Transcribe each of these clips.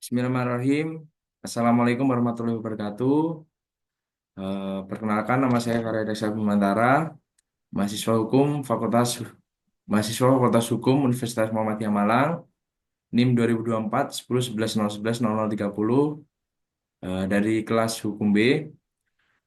Bismillahirrahmanirrahim. Assalamualaikum warahmatullahi wabarakatuh. Perkenalkan nama saya Karya Desa Bimantara, mahasiswa hukum Fakultas Hukum Universitas Muhammadiyah Malang, NIM 2024 10 11 0 11 0030 dari kelas Hukum B.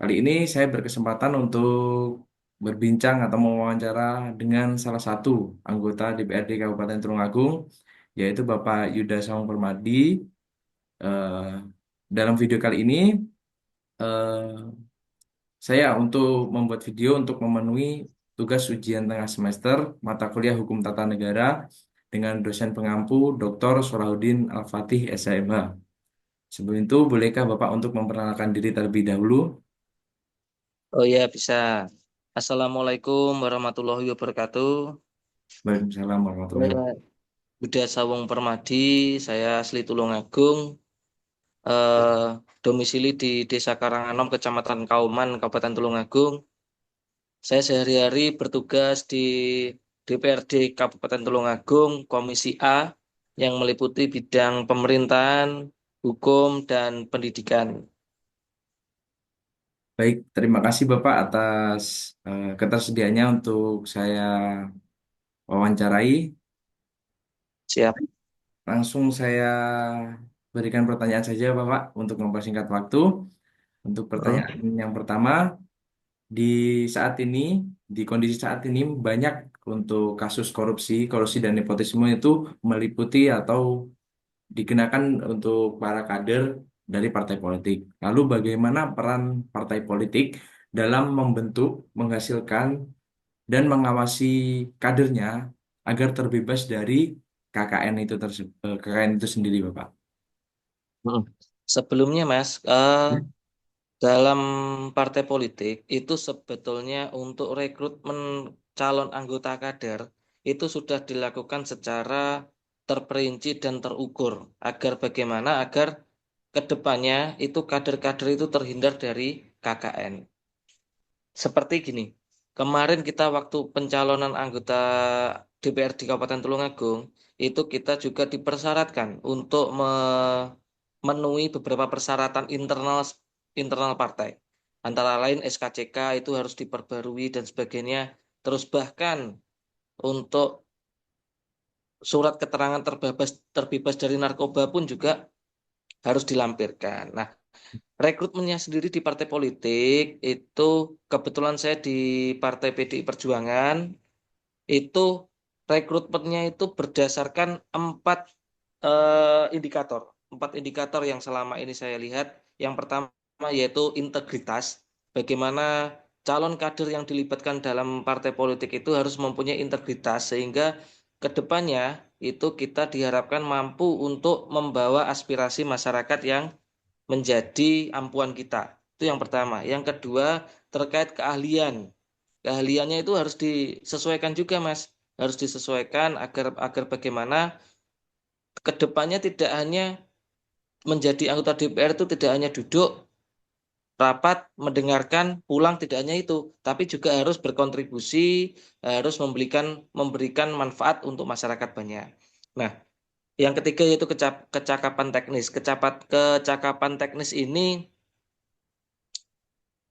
Kali ini saya berkesempatan untuk berbincang atau mewawancara dengan salah satu anggota DPRD Kabupaten Tulungagung, yaitu Bapak Yuda Saung Permadi. Eh, dalam video kali ini eh, saya untuk membuat video untuk memenuhi tugas ujian tengah semester mata kuliah Hukum Tata Negara dengan dosen pengampu Dr. Solahuddin Al-Fatih, SHMH. Sebelum itu, bolehkah Bapak untuk memperkenalkan diri terlebih dahulu? Oh ya, bisa. Assalamualaikum warahmatullahi wabarakatuh. Waalaikumsalam warahmatullahi Saya wabarakatuh. Budha Sawung Permadi, saya asli Tulungagung, eh, domisili di Desa Karanganom, Kecamatan Kauman, Kabupaten Tulungagung. Saya sehari-hari bertugas di DPRD Kabupaten Tulungagung, Komisi A, yang meliputi bidang pemerintahan, hukum, dan pendidikan. Baik, terima kasih Bapak atas ketersediaannya untuk saya wawancarai. Siap. Langsung saya berikan pertanyaan saja Bapak untuk mempersingkat waktu. Untuk Hmm. pertanyaan yang pertama, di saat ini, di kondisi saat ini banyak untuk kasus korupsi dan nepotisme itu meliputi atau dikenakan untuk para kader dari partai politik. Lalu bagaimana peran partai politik dalam membentuk, menghasilkan, dan mengawasi kadernya agar terbebas dari KKN itu sendiri, Bapak? Hmm. Sebelumnya, Mas, dalam partai politik itu sebetulnya untuk rekrutmen calon anggota kader itu sudah dilakukan secara terperinci dan terukur agar kedepannya itu kader-kader itu terhindar dari KKN. Seperti gini, kemarin kita waktu pencalonan anggota DPRD Kabupaten Tulungagung itu kita juga dipersyaratkan untuk memenuhi beberapa persyaratan internal internal partai. Antara lain SKCK itu harus diperbarui dan sebagainya. Terus bahkan untuk surat keterangan terbebas dari narkoba pun juga harus dilampirkan. Nah, rekrutmennya sendiri di partai politik itu kebetulan saya di Partai PDI Perjuangan itu rekrutmennya itu berdasarkan indikator. Empat indikator yang selama ini saya lihat. Yang pertama yaitu integritas. Bagaimana calon kader yang dilibatkan dalam partai politik itu harus mempunyai integritas sehingga kedepannya itu kita diharapkan mampu untuk membawa aspirasi masyarakat yang menjadi ampuan kita. Itu yang pertama. Yang kedua, terkait keahlian. Keahliannya itu harus disesuaikan juga, Mas. Harus disesuaikan agar agar bagaimana kedepannya tidak hanya menjadi anggota DPR itu tidak hanya duduk rapat mendengarkan pulang, tidak hanya itu, tapi juga harus berkontribusi, harus memberikan manfaat untuk masyarakat banyak. Nah, yang ketiga yaitu kecakapan teknis. Kecakapan teknis ini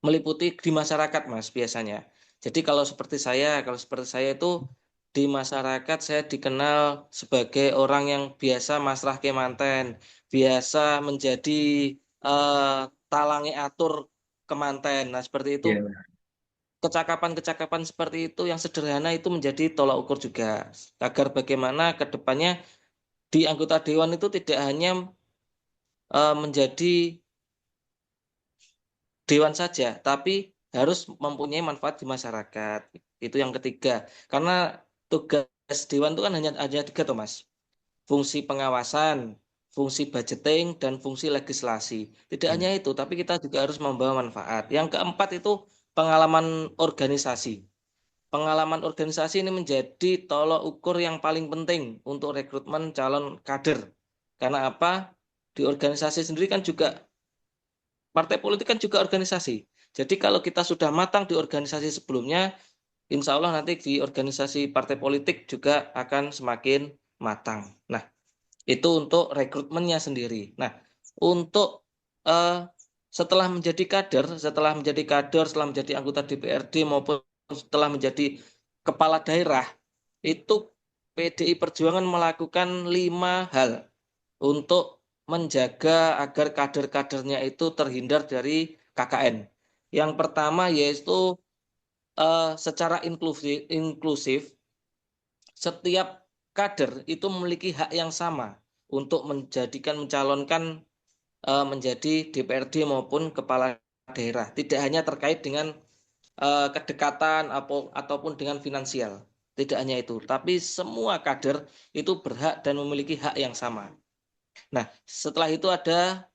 meliputi di masyarakat, Mas, biasanya. Jadi kalau seperti saya itu di masyarakat saya dikenal sebagai orang yang biasa masrah kemanten, biasa menjadi eh, talangi atur kemanten. Nah, seperti itu. Iya. Kecakapan-kecakapan seperti itu yang sederhana itu menjadi tolak ukur juga. Agar bagaimana ke depannya di anggota dewan itu tidak hanya menjadi dewan saja, tapi harus mempunyai manfaat di masyarakat. Itu yang ketiga. Karena tugas dewan itu kan hanya tiga, Thomas. Fungsi pengawasan, fungsi budgeting, dan fungsi legislasi. Tidak hanya itu, tapi kita juga harus membawa manfaat. Yang keempat itu pengalaman organisasi. Pengalaman organisasi ini menjadi tolok ukur yang paling penting untuk rekrutmen calon kader. Karena apa? Di organisasi sendiri kan juga partai politik kan juga organisasi. Jadi kalau kita sudah matang di organisasi sebelumnya, insya Allah nanti di organisasi partai politik juga akan semakin matang. Nah, Itu untuk rekrutmennya sendiri. Nah, untuk eh, setelah menjadi kader, setelah menjadi anggota DPRD maupun setelah menjadi kepala daerah, itu PDI Perjuangan melakukan 5 hal untuk menjaga agar kader-kadernya itu terhindar dari KKN. Yang pertama yaitu secara inklusif, setiap kader itu memiliki hak yang sama untuk mencalonkan menjadi DPRD maupun kepala daerah. Tidak hanya terkait dengan kedekatan ataupun dengan finansial. Tidak hanya itu, tapi semua kader itu berhak dan memiliki hak yang sama. Nah, setelah itu ada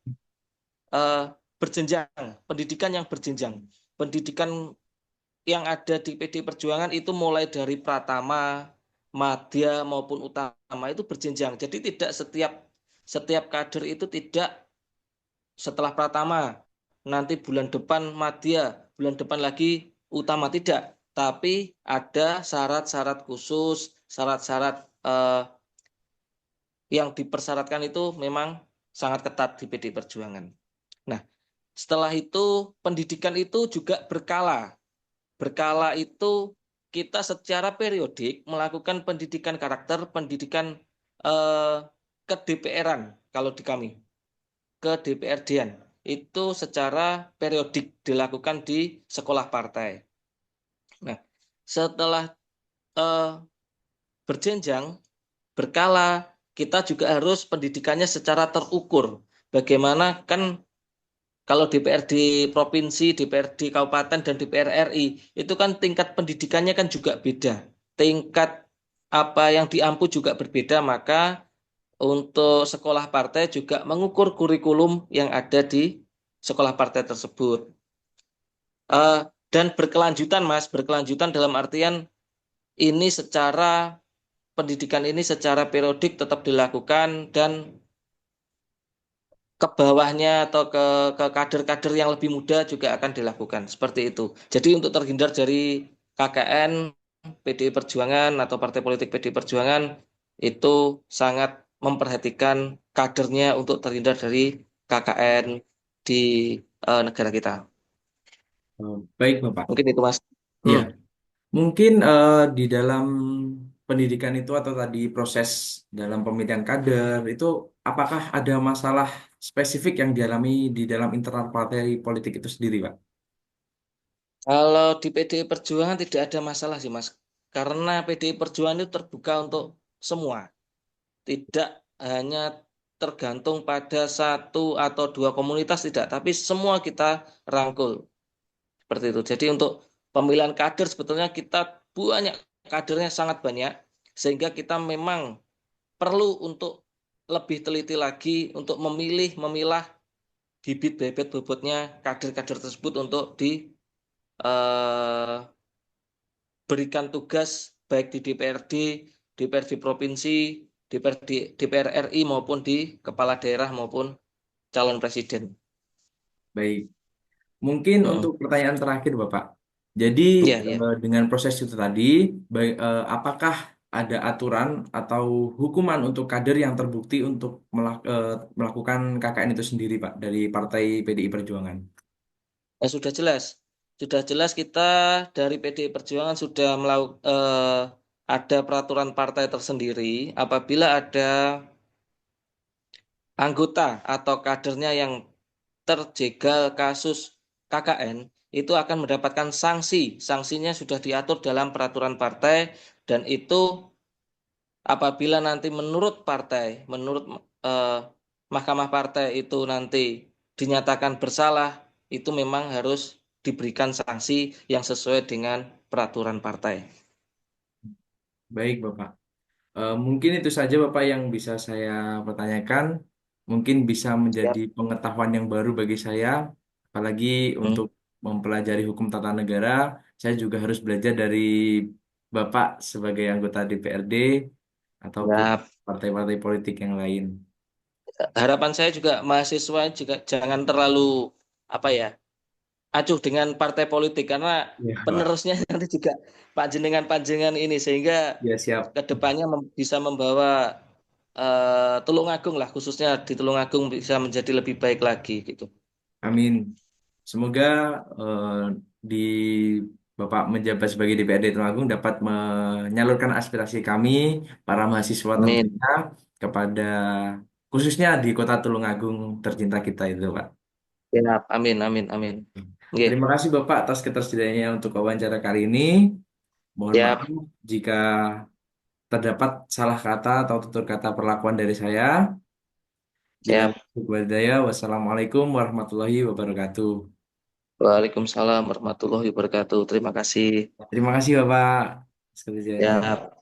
eh, berjenjang, pendidikan yang berjenjang. Pendidikan yang ada di PD Perjuangan itu mulai dari pratama, madya maupun utama itu berjenjang. Jadi tidak setiap kader itu tidak setelah pratama, nanti bulan depan madya, bulan depan lagi utama tidak. Tapi ada syarat-syarat khusus, syarat-syarat yang dipersyaratkan itu memang sangat ketat di PD Perjuangan. Nah, setelah itu pendidikan itu juga berkala. Berkala itu kita secara periodik melakukan pendidikan karakter, pendidikan eh, ke DPR-an kalau di kami, ke DPRD-an. Itu secara periodik dilakukan di sekolah partai. Nah, setelah eh, berjenjang, berkala, kita juga harus pendidikannya secara terukur. Bagaimana kan kalau DPRD provinsi, DPRD kabupaten, dan DPR RI, itu kan tingkat pendidikannya kan juga beda. Tingkat apa yang diampu juga berbeda, maka untuk sekolah partai juga mengukur kurikulum yang ada di sekolah partai tersebut. Eh, dan berkelanjutan, Mas, berkelanjutan dalam artian ini secara pendidikan ini secara periodik tetap dilakukan dan ke bawahnya atau ke kader-kader yang lebih muda juga akan dilakukan seperti itu. Jadi untuk terhindar dari KKN, PDI Perjuangan atau partai politik PDI Perjuangan itu sangat memperhatikan kadernya untuk terhindar dari KKN di negara kita. Baik, Bapak. Mungkin itu Mas. Ya, Hmm. mungkin di dalam pendidikan itu atau tadi proses dalam pemilihan kader itu apakah ada masalah spesifik yang dialami di dalam internal partai politik itu sendiri, Pak? Kalau di PDI Perjuangan tidak ada masalah sih Mas. Karena PDI Perjuangan itu terbuka untuk semua. Tidak hanya tergantung pada satu atau dua komunitas tidak, tapi semua kita rangkul seperti itu. Jadi untuk pemilihan kader sebetulnya kita banyak kadernya sangat banyak sehingga kita memang perlu untuk lebih teliti lagi untuk memilah bibit bobotnya kader-kader tersebut untuk diberikan tugas baik di DPRD, DPRD provinsi, DPR RI maupun di kepala daerah maupun calon presiden. Baik. Mungkin Mm-mm. untuk pertanyaan terakhir, Bapak. Jadi, Ya, ya. dengan proses itu tadi, apakah ada aturan atau hukuman untuk kader yang terbukti untuk melakukan KKN itu sendiri, Pak, dari Partai PDI Perjuangan? Sudah jelas. Sudah jelas kita dari PDI Perjuangan sudah ada peraturan partai tersendiri apabila ada anggota atau kadernya yang terjegal kasus KKN itu akan mendapatkan sanksi. Sanksinya sudah diatur dalam peraturan partai dan itu apabila nanti menurut partai, menurut eh, Mahkamah Partai itu nanti dinyatakan bersalah, itu memang harus diberikan sanksi yang sesuai dengan peraturan partai. Baik, Bapak. Mungkin itu saja, Bapak, yang bisa saya pertanyakan. Mungkin bisa menjadi Siap. pengetahuan yang baru bagi saya, apalagi Hmm. untuk mempelajari hukum tata negara. Saya juga harus belajar dari Bapak sebagai anggota DPRD ataupun Ya, partai-partai politik yang lain. harapan saya juga mahasiswa juga jangan terlalu apa ya acuh dengan partai politik karena Ya, Pak. penerusnya nanti juga panjenengan-panjenengan ini sehingga Ya, siap. kedepannya bisa membawa Tulungagung lah, khususnya di Tulungagung bisa menjadi lebih baik lagi gitu. Amin. Semoga eh, di Bapak menjabat sebagai DPRD Tulungagung dapat menyalurkan aspirasi kami, para mahasiswa Amin. tentunya, kepada khususnya di Kota Tulungagung tercinta kita itu, Pak. Ya, amin, amin, amin. Oke, Terima kasih Bapak atas ketersediaannya untuk wawancara kali ini. Mohon maaf siap, jika terdapat salah kata atau tutur kata perlakuan dari saya. Bila siap. hidayah, wassalamualaikum warahmatullahi wabarakatuh. Waalaikumsalam warahmatullahi wabarakatuh. Terima kasih. Terima kasih Bapak. Sekali lagi. Ya.